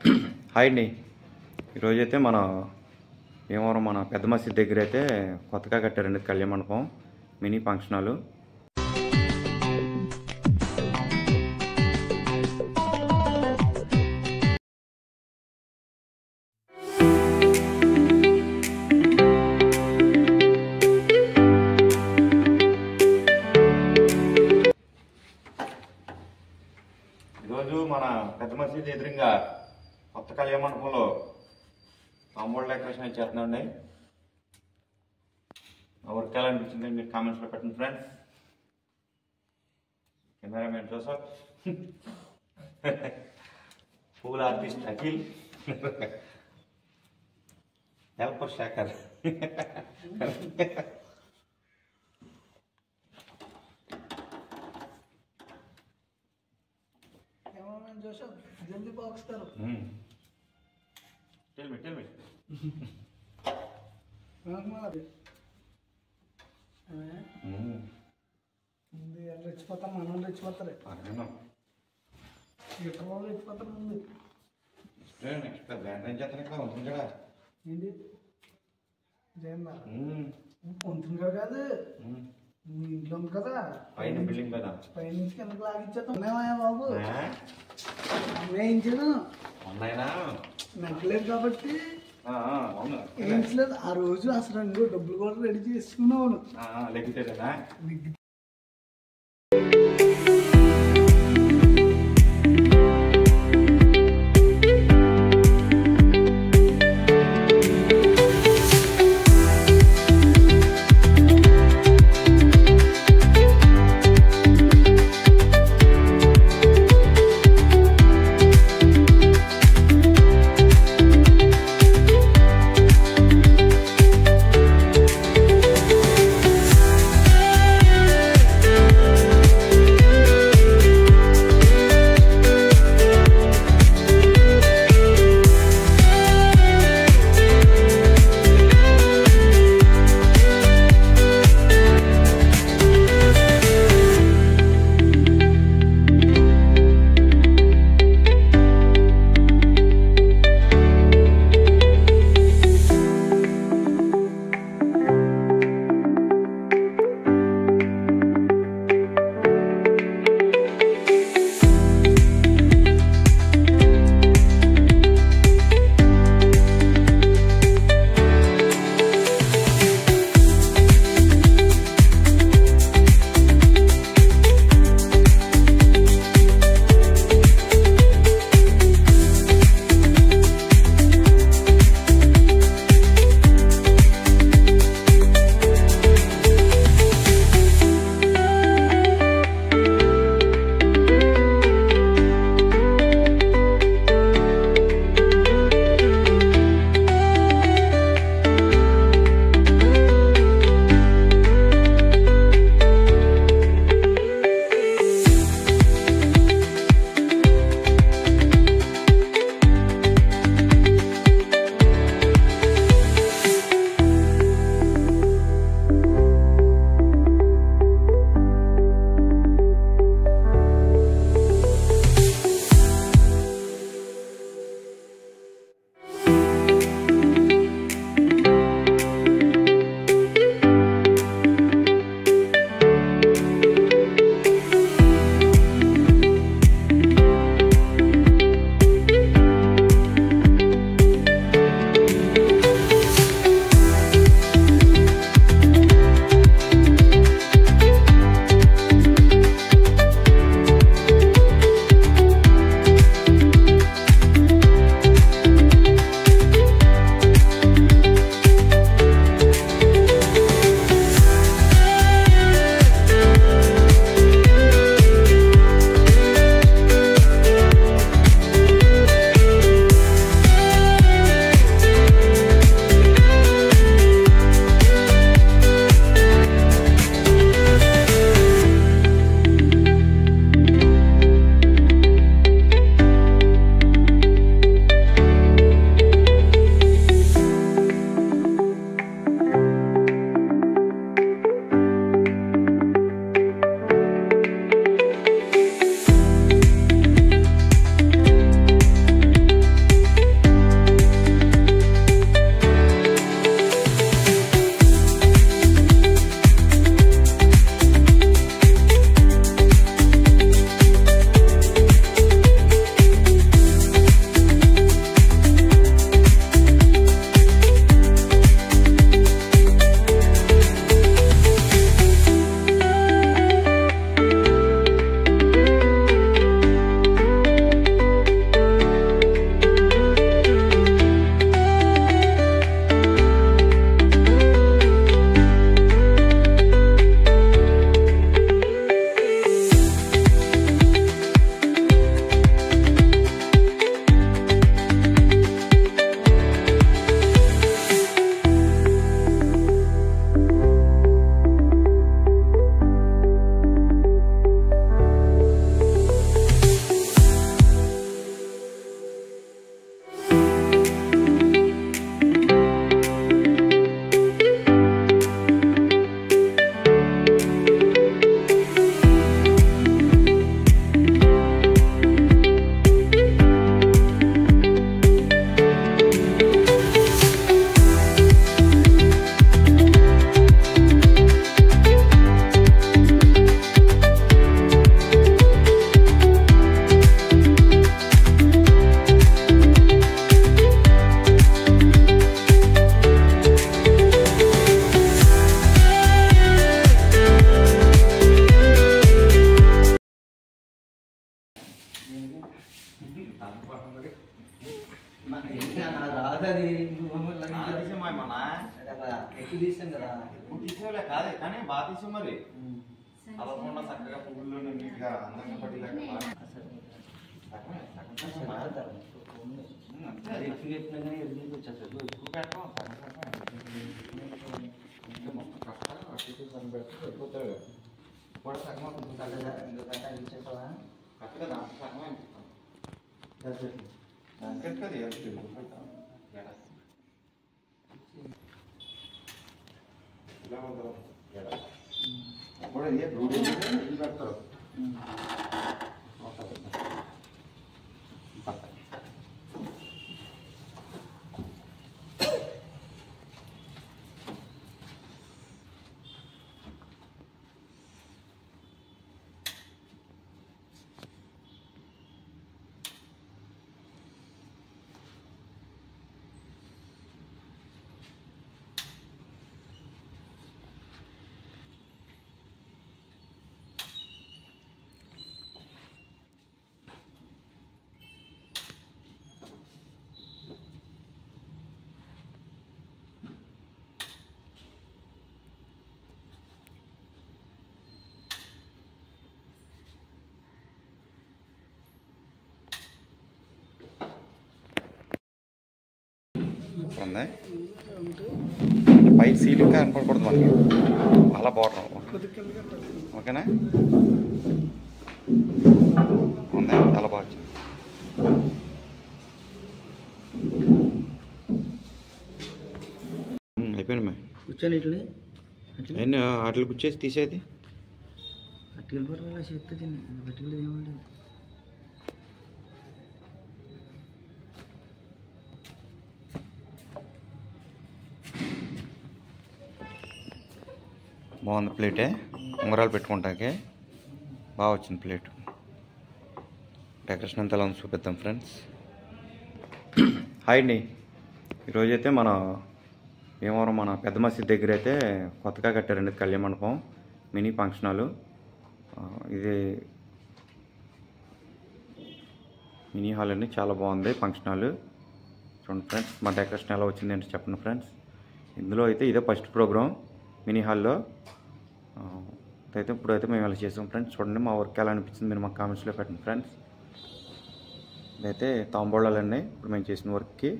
Hi అండి. ఈరోజైతే మన భీమవరం మన పెద్ద మసీద్ దగ్గర అయితే కొత్తగా కట్టారండి కళ్యాణ మండపం, మినీ ఫంక్షన్ హాలు. ఈరోజు మన పెద్ద మసీద్ ఎదురుగా కొత్త కళ్యాణ మండపంలో కాంపౌండ్ డెకరేషన్ చేస్తున్నాండి. వర్క్ ఎలా అనిపించింది మీరు కామెంట్స్లో పెట్టండి ఫ్రెండ్స్. కెమెరామెన్ జోసఫ్, పూల artist Akhil, helper Shekhar. Joseph, जल्दी बॉक्स करो. Tell me. ముందు రెచ్చిపోతాం, మనం రెచ్చిపోతారు. ఎక్కడ రెచ్చిపోతారు ముందు. నెక్స్ట్ బ్యాండ్ ఏం చేస్తాను ఇక్కడ ఉంటుంది కదా ఏంటి జయందా ఉంటుంది కదా, కాదు మీ ఇంట్లో ఉంది కదా పైన బిల్డింగ్ కదా, పైనుంచి కిందకి లాగిచ్చేస్తాం. ఉన్నాయా బాబు? వేయించాను ఉన్నాయినా నగ్గలేదు కాబట్టి అవును వేయించలేదు. ఆ రోజు అసలు డబ్బులు కూడా రెడీ చేసుకున్నాను. లెగ్గుతాడా రాదది ఎక్కువ తీసాం కదా. తీసేవలే కాదే కానీ బాగా తీసాం మరి అవ్వకుండా చక్కగా పువ్వులు నీట్గా అందంగా పడేలాగా అది ఎక్కువ చెప్పినా కానీ ఎదురు వచ్చేస్తారు. ఎక్కువ పెట్టడం ఇంకా మొత్తం కష్టాలు అటు సగం పెడితే సరిపోతాడు కూడా సగం అవుతుంది కరెక్ట్గా దాంట్లో సగమే దానికంటే కదా ఏదో తెలుగు పెట్టాం ఇలా ఉండదు కూడా ఏ బ్లూ పెడతారు ఉంది పై సీలింగ్ కనపడకూడదు మనకి అలా బార్డర్ ఓకేనా ఉంది చాలా బాగా వచ్చింది అయిపోయింది కూర్చొని ఇట్లా అన్నీ వాటికి గుచ్చేసి తీసేది అట్టికలు పర్వాలేదు చెప్తుంది అట్టికలు ఏమంటుంది. బాగుంది ప్లేటే ఉంగరాలు పెట్టుకుంటాకే బాగా వచ్చింది ప్లేట్ డెకరేషన్ అంతా ఎలా ఉంది చూపిద్దాం ఫ్రెండ్స్. హాయ్ అండి ఈరోజైతే మన భీమవరం మన పెద్ద మసీద్ దగ్గర అయితే కొత్తగా కట్టారండి కళ్యాణ మండపం మినీ ఫంక్షన్ హాలు. ఇది మినీ హాల్ అండి చాలా బాగుంది ఫంక్షన్ హాల్ చూడండి ఫ్రెండ్స్. మా డెకరేషన్ ఎలా వచ్చింది అంటే చెప్పండి ఫ్రెండ్స్. ఇందులో అయితే ఇదే ఫస్ట్ ప్రోగ్రామ్ మినీ హాల్లో అయితే ఇప్పుడైతే మేము ఇలా చేసాం ఫ్రెండ్స్. చూడండి మా వర్క్ ఎలా అనిపించింది మీరు మా కామెంట్స్లో పెట్టండి ఫ్రెండ్స్. ఇదైతే తాంబూలాలండి ఇప్పుడు మేము చేసిన వర్క్కి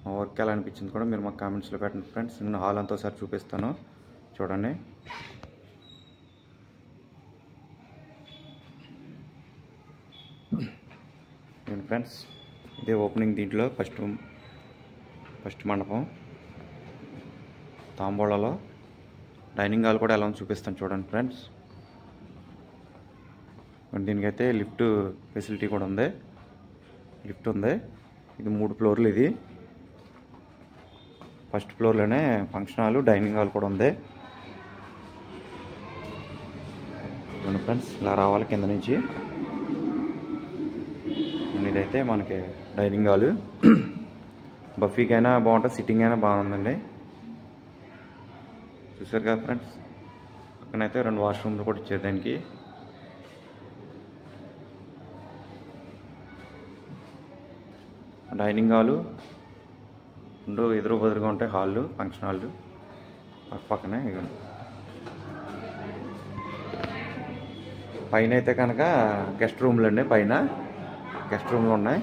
మా వర్క్ ఎలా అనిపించింది కూడా మీరు మా కామెంట్స్లో పెట్టండి ఫ్రెండ్స్. నేను హాల్ అంతా ఒకసారి చూపిస్తాను చూడండి. నేను ఫ్రెండ్స్ ఇదే ఓపెనింగ్ దీంట్లో ఫస్ట్ మండపం తాంబూలాలో డైనింగ్ హాల్ కూడా ఎలా చూపిస్తాను చూడండి ఫ్రెండ్స్. దీనికైతే లిఫ్ట్ ఫెసిలిటీ కూడా ఉంది. లిఫ్ట్ ఉంది. ఇది 3 ఫ్లోర్లు. ఇది ఫస్ట్ ఫ్లోర్లోనే ఫంక్షన్ హాల్ డైనింగ్ హాల్ కూడా ఉంది చూడండి ఫ్రెండ్స్. ఇలా రావాలి కింద నుంచి. ఇదైతే మనకి డైనింగ్ హాల్ బఫీకి అయినా బాగుంటుంది సిట్టింగ్ అయినా బాగుందండి చూసారు కదా ఫ్రెండ్స్. పక్కనైతే 2 వాష్రూమ్లు కూడా ఇచ్చారు దానికి. డైనింగ్ హాలు 2 ఎదురు బదురుగా ఉంటాయి హాళ్ళు ఫంక్షన్ హాళ్ళు పక్కనే. పైన అయితే కనుక గెస్ట్ రూమ్లు అండి. పైన గెస్ట్ రూమ్లు ఉన్నాయి.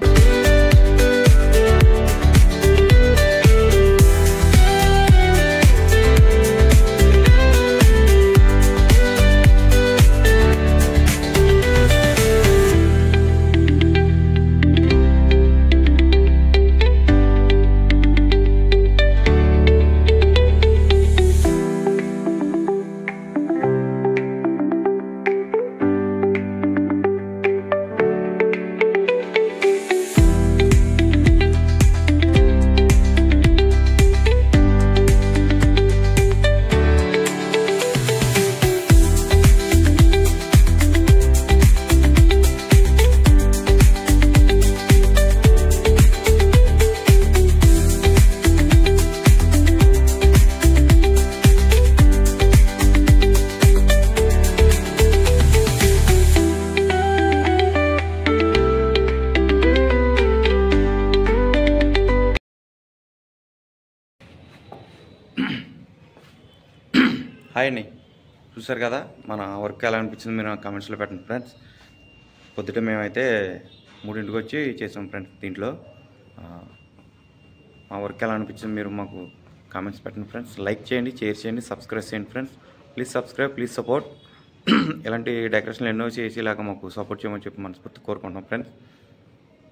హాయ్ అండి, చూసారు కదా మన వర్క్ ఎలా అనిపించింది మీరు కామెంట్స్లో పెట్టండి ఫ్రెండ్స్. పొద్దుట మేమైతే 3ంటికి వచ్చి చేసాం ఫ్రెండ్స్. దీంట్లో మా వర్క్ ఎలా అనిపించింది మీరు మాకు కామెంట్స్ పెట్టండి ఫ్రెండ్స్. లైక్ చేయండి, షేర్ చేయండి, సబ్స్క్రైబ్ చేయండి friends. Please subscribe, please support. ఇలాంటి డెకరేషన్లు ఎన్నో చేసేలాగా మాకు సపోర్ట్ చేయమని చెప్పి మనస్ఫూర్తి కోరుకుంటున్నాం ఫ్రెండ్స్.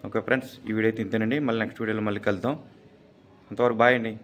ఓకే ఫ్రెండ్స్, ఈ వీడియో అయితే ఇంతేనండి. మళ్ళీ నెక్స్ట్ వీడియోలో మళ్ళీ కలుద్దాం. అంతవరకు బాయ్ అండి.